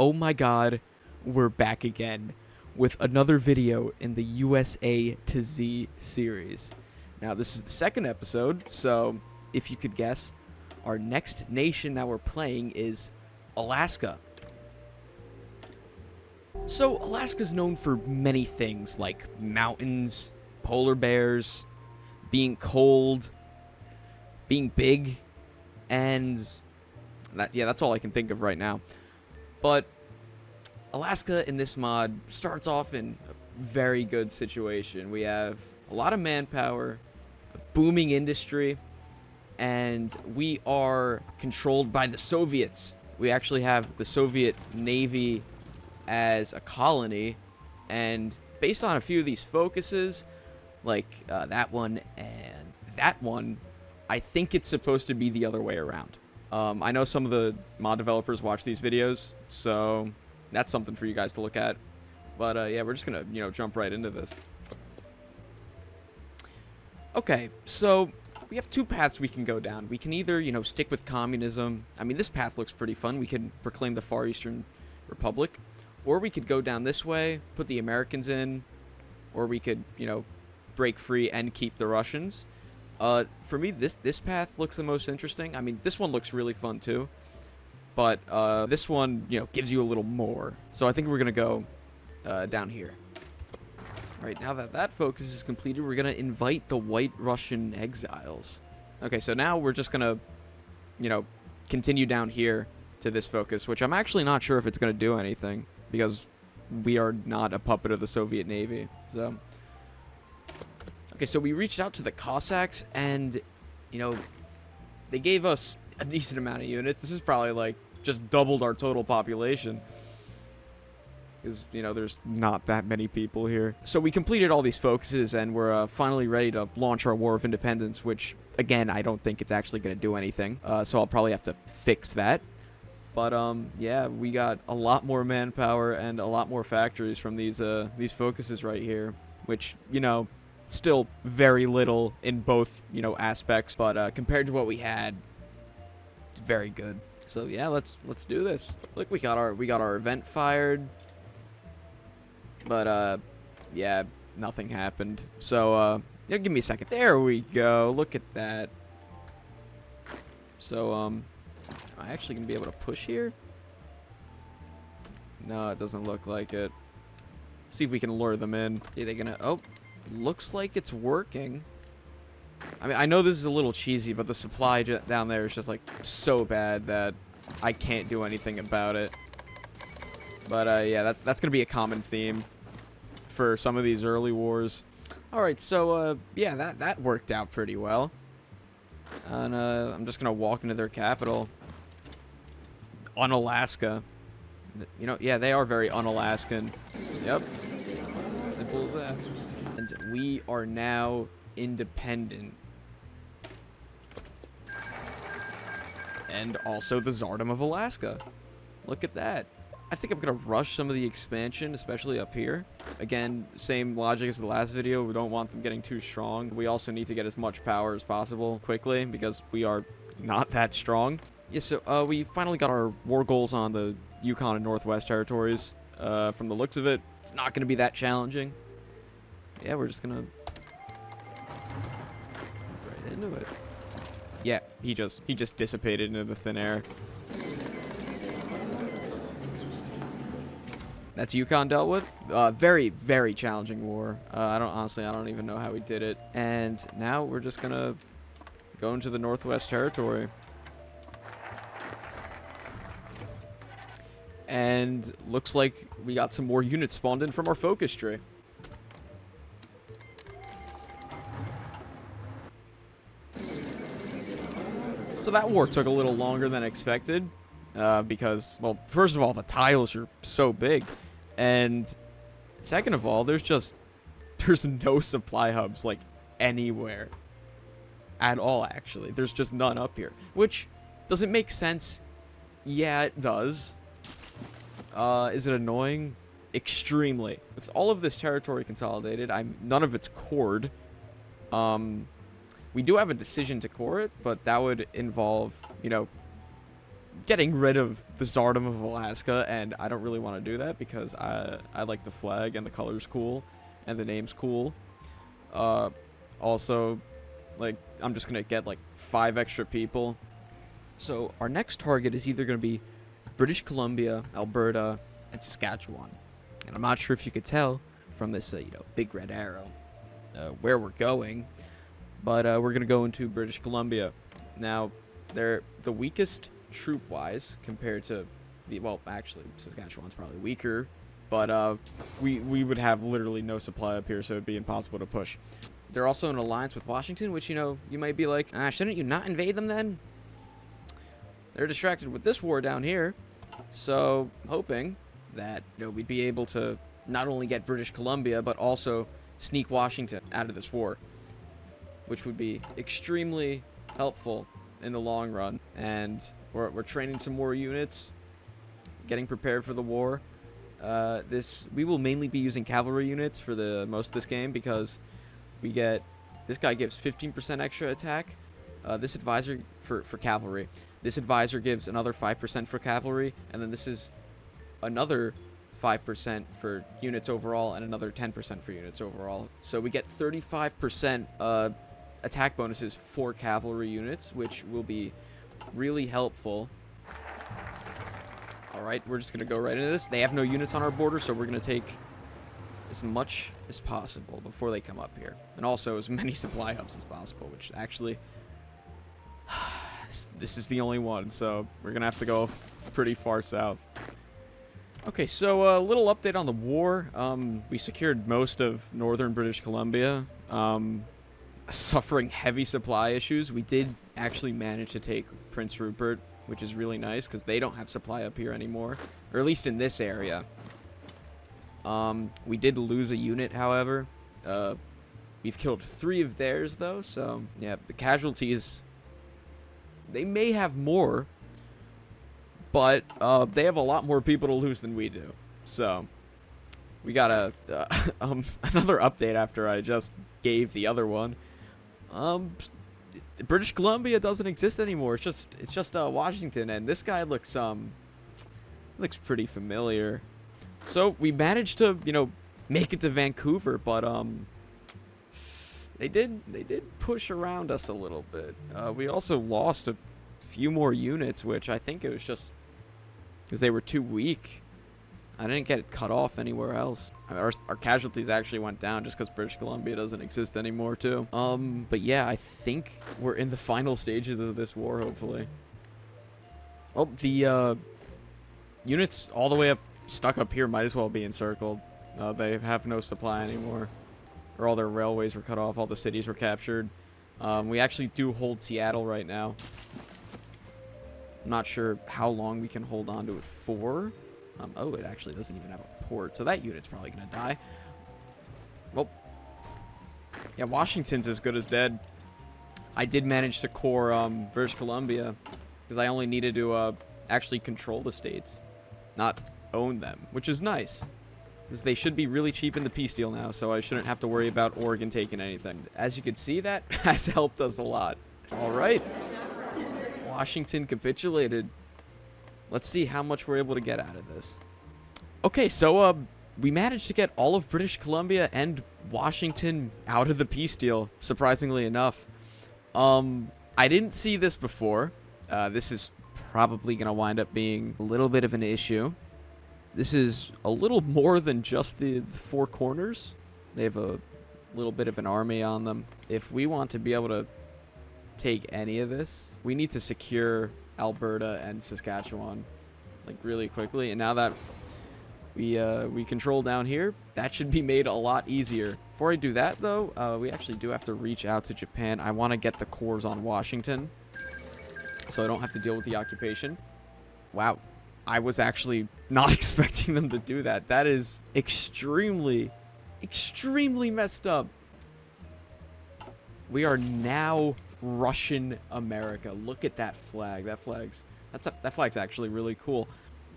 Oh my god, we're back again with another video in the USA2Z series. Now, this is the second episode, so if you could guess, our next nation that we're playing is Alaska. So, Alaska's known for many things like mountains, polar bears, being cold, being big, and that's all I can think of right now. But Alaska in this mod starts off in a very good situation. We have a lot of manpower, a booming industry, and we are controlled by the Soviets. We actually have the Soviet Navy as a colony, and based on a few of these focuses, like that one and that one, I think it's supposed to be the other way around. I know some of the mod developers watch these videos, so that's something for you guys to look at. But yeah, we're just gonna, jump right into this. Okay, so we have two paths we can go down. We can either, stick with communism. I mean, this path looks pretty fun. We could proclaim the Far Eastern Republic, or we could go down this way, put the Americans in, or we could, break free and keep the Russians. For me, this path looks the most interesting. I mean, this one looks really fun too, but this one, gives you a little more. So I think we're gonna go down here. All right, now that that focus is completed, we're gonna invite the White Russian exiles. Okay, so now we're just gonna, continue down here to this focus, which I'm actually not sure if it's gonna do anything because we are not a puppet of the Soviet Navy. So. Okay, so we reached out to the Cossacks, and, they gave us a decent amount of units. This is probably, like, just doubled our total population. Because, there's not that many people here. So we completed all these focuses, and we're finally ready to launch our War of Independence, which, again, I don't think it's actually going to do anything. So I'll probably have to fix that. But, yeah, we got a lot more manpower and a lot more factories from these focuses right here, which, still very little in both, aspects, but compared to what we had, it's very good. So yeah, let's do this. Look, we got our event fired, but yeah, nothing happened. So give me a second. There we go. Look at that. So am I actually gonna be able to push here? No, it doesn't look like it. See if we can lure them in. Are they gonna? Oh. Looks like it's working. I mean, I know this is a little cheesy, but the supply down there is just, like, so bad that I can't do anything about it. But, yeah, that's going to be a common theme for some of these early wars. Alright, so, yeah, that worked out pretty well. And, I'm just going to walk into their capital. Un-Alaska. Yeah, they are very un-Alaskan. Yep. Simple as that. And we are now independent. And also the Tsardom of Alaska. Look at that. I think I'm going to rush some of the expansion, especially up here. Again, same logic as the last video. We don't want them getting too strong. We also need to get as much power as possible quickly because we are not that strong. Yeah, so we finally got our war goals on the Yukon and Northwest territories. From the looks of it, it's not going to be that challenging. Yeah, we're just gonna right into it. Yeah, he just dissipated into the thin air. That's Yukon dealt with. Very, very challenging war. I don't even know how we did it. And now we're just gonna go into the Northwest Territory. And looks like we got some more units spawned in from our focus tree. So that war took a little longer than expected, because, well, first of all, the tiles are so big, and second of all, there's no supply hubs, like, anywhere at all, actually. There's just none up here, which does it make sense? Yeah, it does. Is it annoying? Extremely. With all of this territory consolidated, none of it's cored. We do have a decision to core it, but that would involve, getting rid of the Tsardom of Alaska, and I don't really want to do that because I like the flag and the color's cool and the name's cool. Also, like, I'm just gonna get like 5 extra people. So our next target is either gonna be British Columbia, Alberta, and Saskatchewan. And I'm not sure if you could tell from this, big red arrow, where we're going, but we're gonna go into British Columbia. Now, they're the weakest troop-wise compared to actually Saskatchewan's probably weaker, but we would have literally no supply up here, so it'd be impossible to push. They're also in alliance with Washington, which, you might be like, shouldn't you not invade them then? They're distracted with this war down here, so hoping that we'd be able to not only get British Columbia, but also sneak Washington out of this war, which would be extremely helpful in the long run. And we're training some more units, getting prepared for the war. We will mainly be using cavalry units for the most of this game because this guy gives 15% extra attack. This advisor for cavalry. This advisor gives another 5% for cavalry, and then this is another 5% for units overall and another 10% for units overall. So we get 35% attack bonuses for cavalry units, which will be really helpful. Alright, we're just going to go right into this. They have no units on our border, so we're going to take as much as possible before they come up here. And also as many supply hubs as possible, which actually... this is the only one, so we're going to have to go pretty far south. Okay, so a little update on the war. We secured most of northern British Columbia. Suffering heavy supply issues. We did actually manage to take Prince Rupert, which is really nice because they don't have supply up here anymore, or at least in this area. We did lose a unit, however. We've killed 3 of theirs, though, so yeah, the casualties, they may have more, but they have a lot more people to lose than we do. So we got another update after I just gave the other one. British Columbia doesn't exist anymore. It's just Washington, and this guy looks pretty familiar. So we managed to make it to Vancouver, but they did push around us a little bit. We also lost a few more units, which I think it was just because they were too weak. I didn't get it cut off anywhere else. Our casualties actually went down just because British Columbia doesn't exist anymore, too. But yeah, I think we're in the final stages of this war, hopefully. Oh, the units all the way up, stuck up here, might as well be encircled. They have no supply anymore. Or all their railways were cut off, all the cities were captured. We actually do hold Seattle right now. I'm not sure how long we can hold on to it for. Oh, it actually doesn't even have a port, so that unit's probably going to die. Well, yeah, Washington's as good as dead. I did manage to core British Columbia, because I only needed to actually control the states, not own them, which is nice. Because they should be really cheap in the peace deal now, so I shouldn't have to worry about Oregon taking anything. As you can see, that has helped us a lot. All right. Washington capitulated. Let's see how much we're able to get out of this. Okay, so we managed to get all of British Columbia and Washington out of the peace deal, surprisingly enough. I didn't see this before. This is probably going to wind up being a little bit of an issue. This is a little more than just the 4 corners. They have a little bit of an army on them. If we want to be able to take any of this, we need to secure Alberta and Saskatchewan like really quickly. And now that we control down here, that should be made a lot easier. Before I do that, though, we actually do have to reach out to Japan. I want to get the cores on Washington so I don't have to deal with the occupation. Wow, I was actually not expecting them to do that. That is extremely messed up. We are now Russian America. Look at that flag. That flag's actually really cool.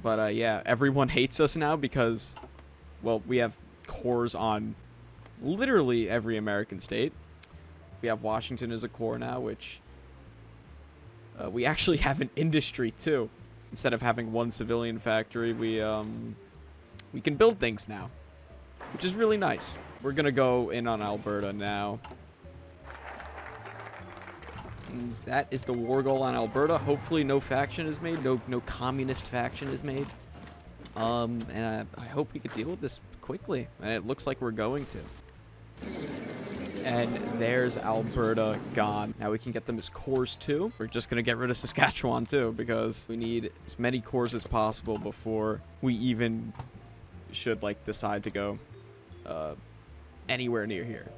But yeah, everyone hates us now because, well, we have cores on literally every American state. We have Washington as a core now, which we actually have an industry too. instead of having one civilian factory, we can build things now, which is really nice. We're gonna go in on Alberta now. And that is the war goal on Alberta. Hopefully no faction is made. No communist faction is made. And I hope we can deal with this quickly. And it looks like we're going to. And there's Alberta gone. Now we can get them as cores too. We're just going to get rid of Saskatchewan too, because we need as many cores as possible before we even should, like, decide to go anywhere near here.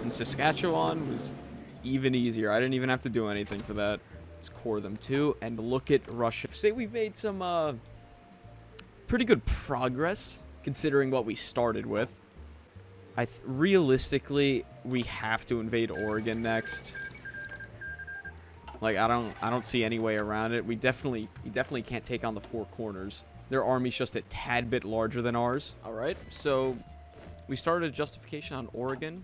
And Saskatchewan was even easier. I didn't even have to do anything for that. Let's core them too. And look at Russia. Say we've made some pretty good progress considering what we started with. Realistically, we have to invade Oregon next. Like, I don't see any way around it. We definitely can't take on the Four Corners. Their army's just a tad bit larger than ours. All right, so we started a justification on Oregon,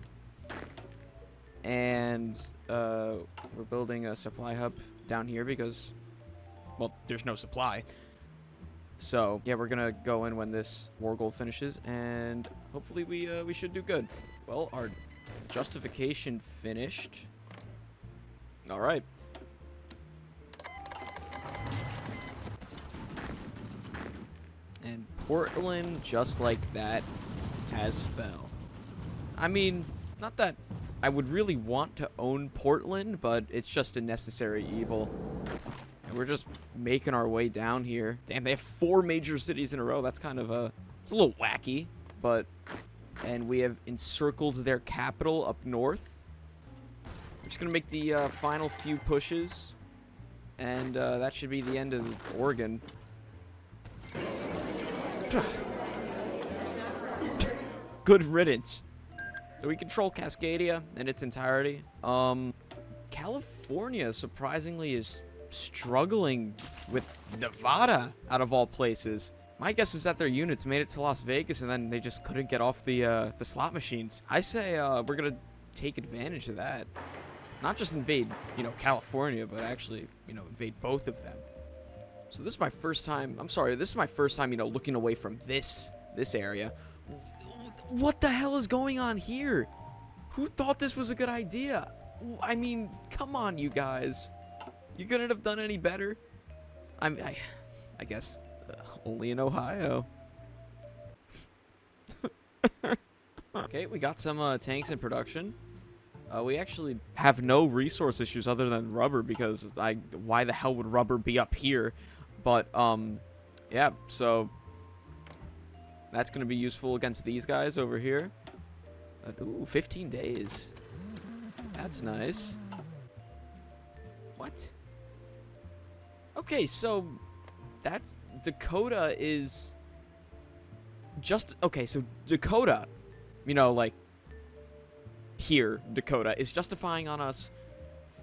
and we're building a supply hub down here because, well, there's no supply. So yeah, we're gonna go in when this war goal finishes, and hopefully we should do good. Well, our justification finished. All right. And Portland, just like that, has fell. I mean, not that I would really want to own Portland, but it's just a necessary evil. And we're just making our way down here. Damn, they have 4 major cities in a row. That's kind of it's a little wacky, but... And we have encircled their capital up north. We're just going to make the final few pushes, and that should be the end of Oregon. Good riddance. So we control Cascadia in its entirety. California, surprisingly, is struggling with Nevada, out of all places. My guess is that their units made it to Las Vegas, and then they just couldn't get off the slot machines. I say we're going to take advantage of that. Not just invade, California, but actually, invade both of them. So this is my first time, this is my first time, looking away from this area. What the hell is going on here? Who thought this was a good idea? I mean, come on, you guys. You couldn't have done any better. I guess only in Ohio. Okay, we got some tanks in production. We actually have no resource issues other than rubber, because why the hell would rubber be up here? But yeah, so that's going to be useful against these guys over here. Ooh, 15 days. That's nice. What? Okay, so that's Dakota is just okay. So Dakota, like here, Dakota is justifying on us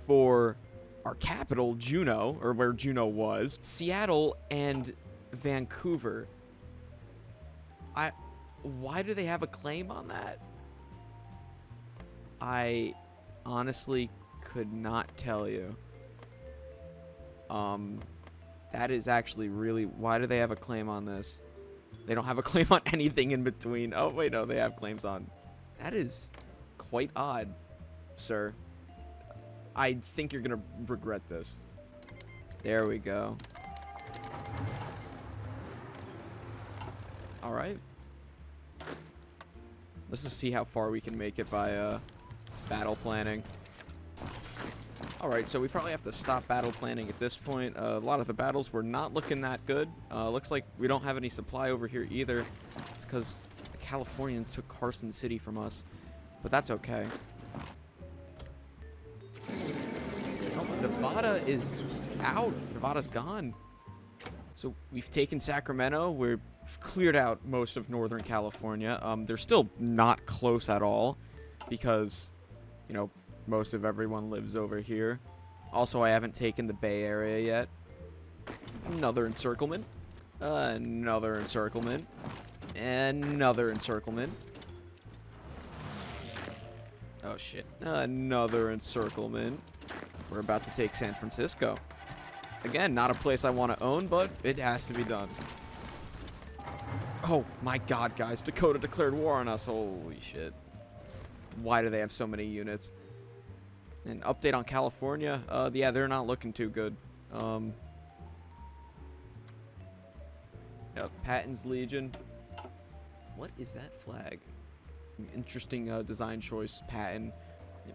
for our capital, Juneau, or where Juneau was, Seattle, and Vancouver. Why do they have a claim on that? I honestly could not tell you. That is actually really... Why do they have a claim on this? They don't have a claim on anything in between. Oh, wait, no, they have claims on... That is quite odd, sir. I think you're gonna regret this. There we go. Alright. Let's just see how far we can make it by battle planning. Alright, so we probably have to stop battle planning at this point. A lot of the battles were not looking that good. Looks like we don't have any supply over here either. It's because the Californians took Carson City from us. But that's okay. Oh, Nevada is out. Nevada's gone. So we've taken Sacramento. We've cleared out most of Northern California. They're still not close at all because, most of everyone lives over here. Also, I haven't taken the Bay Area yet. Another encirclement. Another encirclement. Another encirclement. Oh, shit. Another encirclement. we're about to take San Francisco. Again, not a place I want to own, but it has to be done. Oh my god, guys. Dakota declared war on us. Holy shit. Why do they have so many units? An update on California. Yeah, they're not looking too good. Patton's Legion. What is that flag? Interesting design choice, Patton.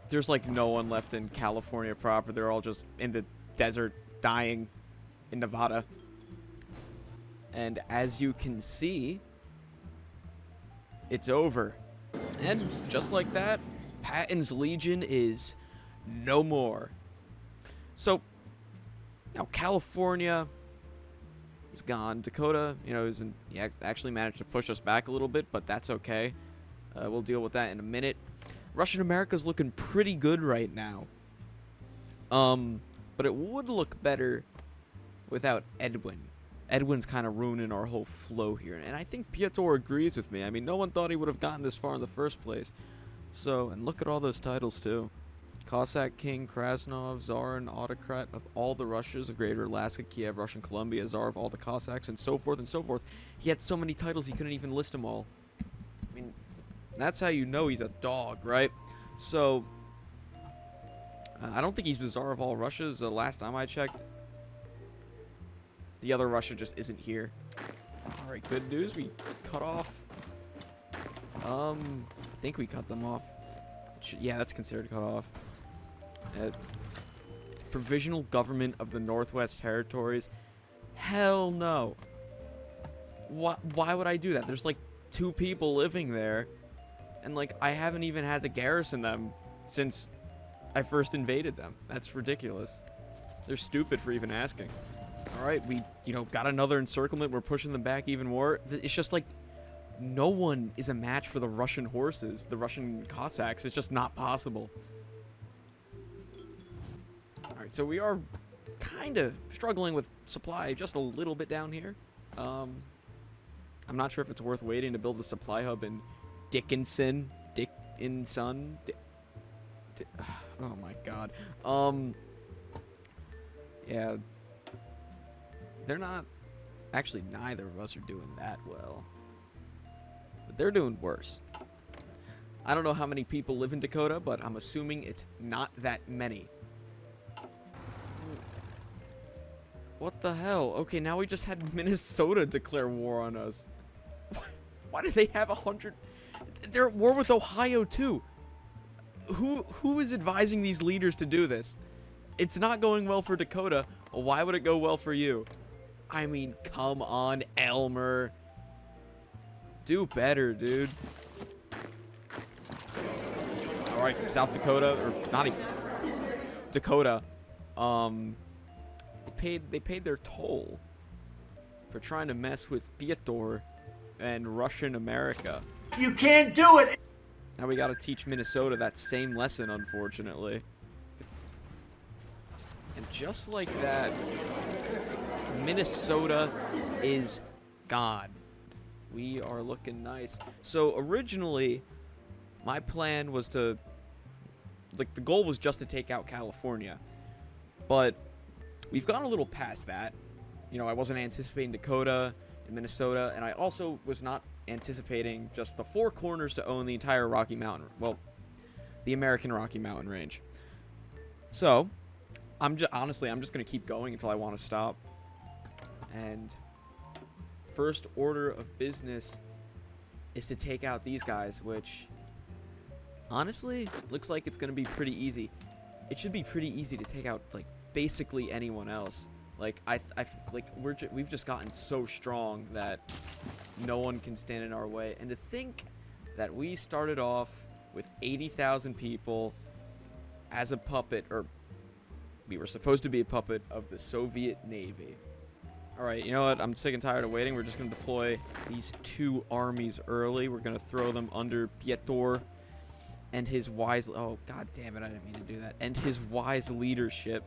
There's like no one left in California proper. They're all just in the desert dying in Nevada. And as you can see, it's over. And just like that, Patton's Legion is no more. So now California is gone. Dakota, you know, he actually managed to push us back a little bit, but that's okay. We'll deal with that in a minute. Russian America's looking pretty good right now. But it would look better without Edwin. Edwin's kind of ruining our whole flow here. And I think Piotr agrees with me. I mean, no one thought he would have gotten this far in the first place. So, and look at all those titles, too. Cossack King, Krasnov, Tsar and Autocrat of all the Russias of Greater Alaska, Kiev, Russian Columbia, Tsar of all the Cossacks, and so forth and so forth. He had so many titles he couldn't even list them all. I mean, that's how you know he's a dog, right? So, I don't think he's the Tsar of all Russias. The last time I checked, the other Russia just isn't here. Alright, good news. We cut off. I think we cut them off. Yeah, that's considered cut off. Provisional Government of the Northwest Territories. Hell no. Why would I do that? There's like 2 people living there. And like, I haven't even had to garrison them since I first invaded them. That's ridiculous. They're stupid for even asking. Alright, we, got another encirclement. We're pushing them back even more. It's just like, no one is a match for the Russian horses, the Russian Cossacks. It's just not possible. Alright, so we are kind of struggling with supply just a little bit down here. I'm not sure if it's worth waiting to build the supply hub in Dickinson. Oh my god. Yeah. They're not... Actually, neither of us are doing that well. But they're doing worse. I don't know how many people live in Dakota, but I'm assuming it's not that many. What the hell? Okay, now we just had Minnesota declare war on us. Why do they have 100... They're at war with Ohio, too. Who is advising these leaders to do this? It's not going well for Dakota. Why would it go well for you? I mean, come on, Elmer. Do better, dude. Alright, South Dakota, or not even Dakota, they paid their toll for trying to mess with Piotr and Russian America. You can't do it! Now we gotta teach Minnesota that same lesson, unfortunately. And just like that, Minnesota is gone. We are looking nice. So originally, my plan was to, the goal was just to take out California. But we've gone a little past that. I wasn't anticipating Dakota and Minnesota, and I also was not anticipating just the 4 corners to own the entire Rocky Mountain, well, the American Rocky Mountain range. So, honestly, I'm just going to keep going until I want to stop. And first order of business is to take out these guys, which honestly looks like it's going to be pretty easy. It should be pretty easy to take out like basically anyone else. Like we've just gotten so strong that no one can stand in our way. And to think that we started off with 80,000 people as a puppet, or we were supposed to be a puppet of the Soviet Navy. Alright, you know what? I'm sick and tired of waiting. We're just going to deploy these 2 armies early. We're going to throw them under Piotr and his wise... Oh, god damn it. I didn't mean to do that. And his wise leadership.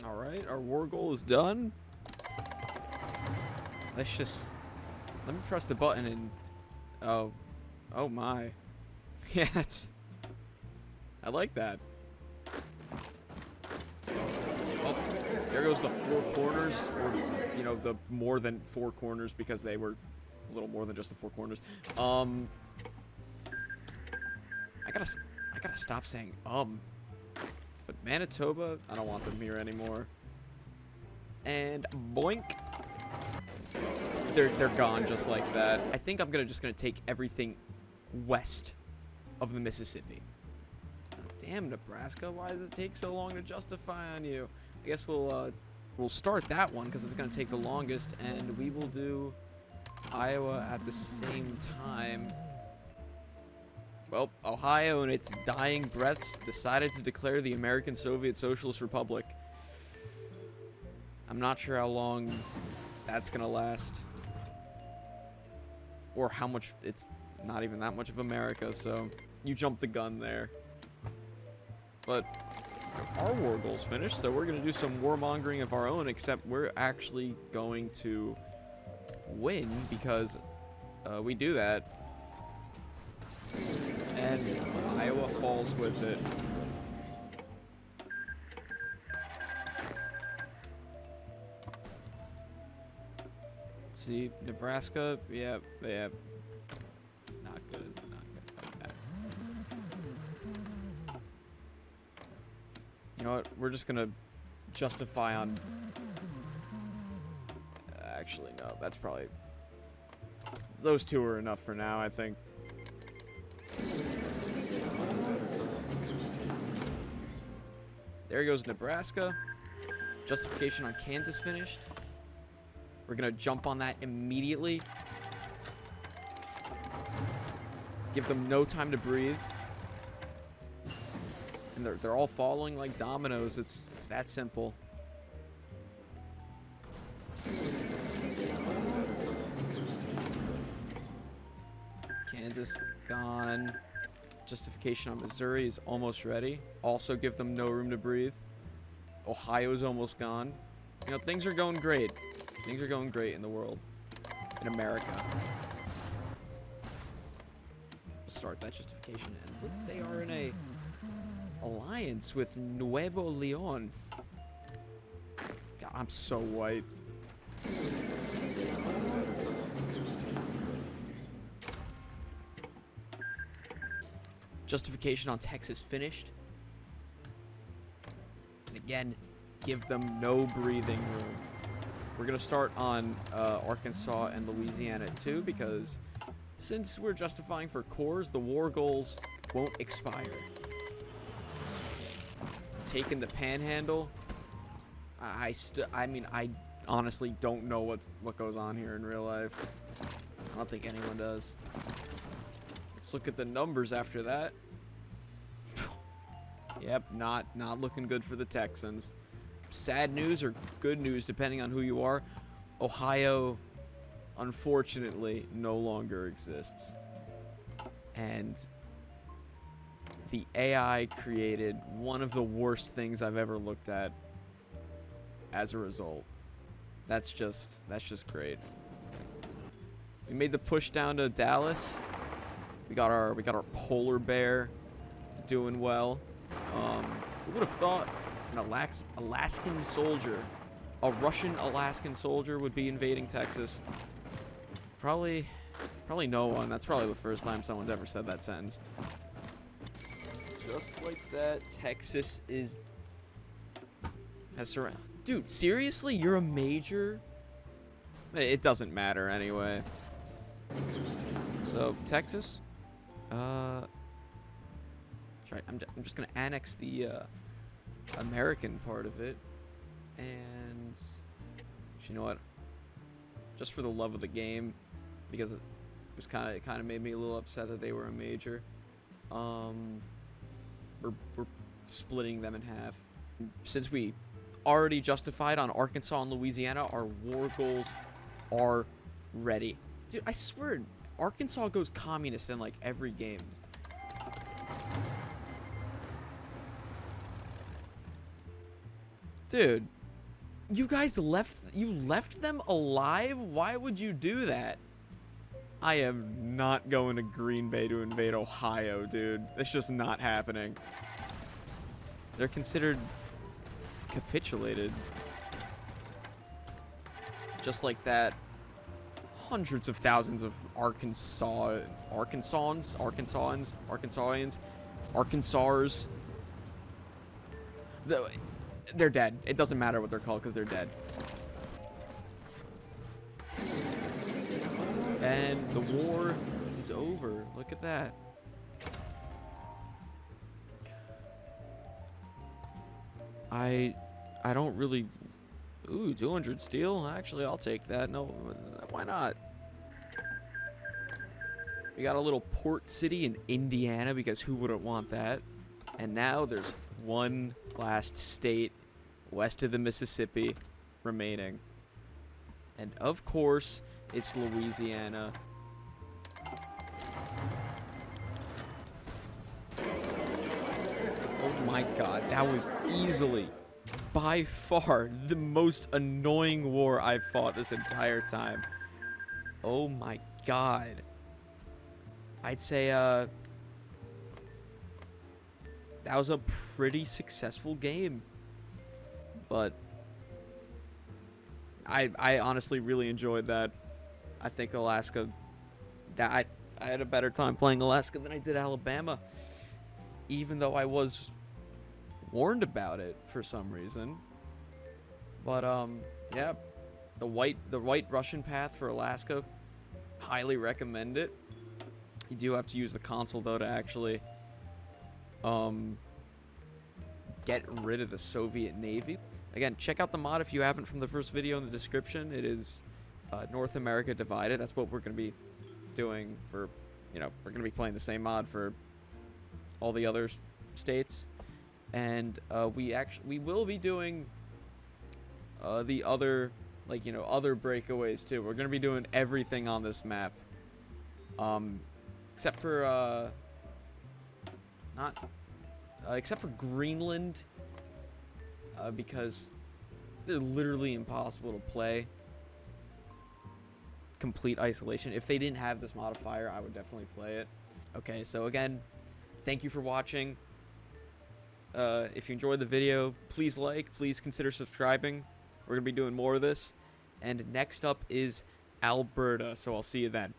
Alright, our war goal is done. Let's just Let me press the button and... Oh. Oh my. Yeah, that's... I like that. Oh, there goes the 4 corners. Or, you know, the more than 4 corners because they were a little more than just the 4 corners. I gotta stop saying, But Manitoba, I don't want them here anymore. And boink. They're gone just like that. I think I'm just gonna take everything west of the Mississippi. Oh, damn, Nebraska, why does it take so long to justify on you? I guess we'll start that one because it's gonna take the longest, and we will do Iowa at the same time. Well, Ohio in its dying breaths decided to declare the American Soviet Socialist Republic. I'm not sure how long that's gonna last. Or how much, it's not even that much of America, so you jumped the gun there. But our war goal's finished, so we're gonna do some warmongering of our own, except we're actually going to win because we do that. And Iowa falls with it. See, Nebraska, yeah, they have not good, not good. Okay. You know what? We're just gonna justify on. Actually, no, that's probably. Those two are enough for now, I think. There goes Nebraska. Justification on Kansas finished. We're gonna jump on that immediately. Give them no time to breathe. And they're all falling like dominoes. It's that simple. Kansas gone. Justification on Missouri is almost ready. Also give them no room to breathe. Ohio's almost gone. You know, things are going great. Things are going great in the world. In America. We'll start that justification. And look, they are in a alliance with Nuevo Leon. God, I'm so white. Justification on Texas finished. And again, give them no breathing room. We're going to start on Arkansas and Louisiana too, because since we're justifying for cores, the war goals won't expire. Taking the Panhandle. I mean, I honestly don't know what goes on here in real life. I don't think anyone does. Let's look at the numbers after that. Yep, not looking good for the Texans. Sad news or good news, depending on who you are. Ohio, unfortunately, no longer exists. And the AI created one of the worst things I've ever looked at as a result. That's just great. We made the push down to Dallas. We got our polar bear doing well. Who would have thought an Alaskan soldier, a Russian Alaskan soldier would be invading Texas? Probably no one. That's probably the first time someone's ever said that sentence. Just like that, Texas has surrounded. Dude, seriously? You're a major? It doesn't matter anyway. So, Texas. I'm just gonna annex the American part of it, and you know what? Just for the love of the game, because it kind of made me a little upset that they were a major. We're splitting them in half. Since we already justified on Arkansas and Louisiana, our war goals are ready. Dude, I swear, Arkansas goes communist in like every game. Dude, you guys left them alive? Why would you do that? I am not going to Green Bay to invade Ohio, dude. It's just not happening. They're considered capitulated. Just like that, hundreds of thousands of Arkansans, they're dead. It doesn't matter what they're called because they're dead. And the war is over. Look at that. I don't really... Ooh, 200 steel? Actually, I'll take that. No, why not? We got a little port city in Indiana because who wouldn't want that? And now there's one last state west of the Mississippi remaining. And of course, it's Louisiana. Oh my god, that was easily, by far, the most annoying war I've fought this entire time. Oh my god. I'd say, that was a pretty successful game. But I honestly really enjoyed that. I think Alaska, I had a better time playing Alaska than I did Alabama. Even though I was warned about it for some reason. But yeah, the white Russian path for Alaska, highly recommend it. You do have to use the console though to actually get rid of the Soviet Navy. Again, check out the mod if you haven't from the first video in the description. It is North America Divided. That's what we're going to be doing for, you know, we're going to be playing the same mod for all the other states. And we will be doing the other, like, you know, other breakaways too. We're going to be doing everything on this map. Except for, except for Greenland. Because they're literally impossible to play. Complete isolation. If they didn't have this modifier, I would definitely play it. Okay, so again, thank you for watching. If you enjoyed the video, please like, please consider subscribing. We're going to be doing more of this. And next up is Alberta, so I'll see you then.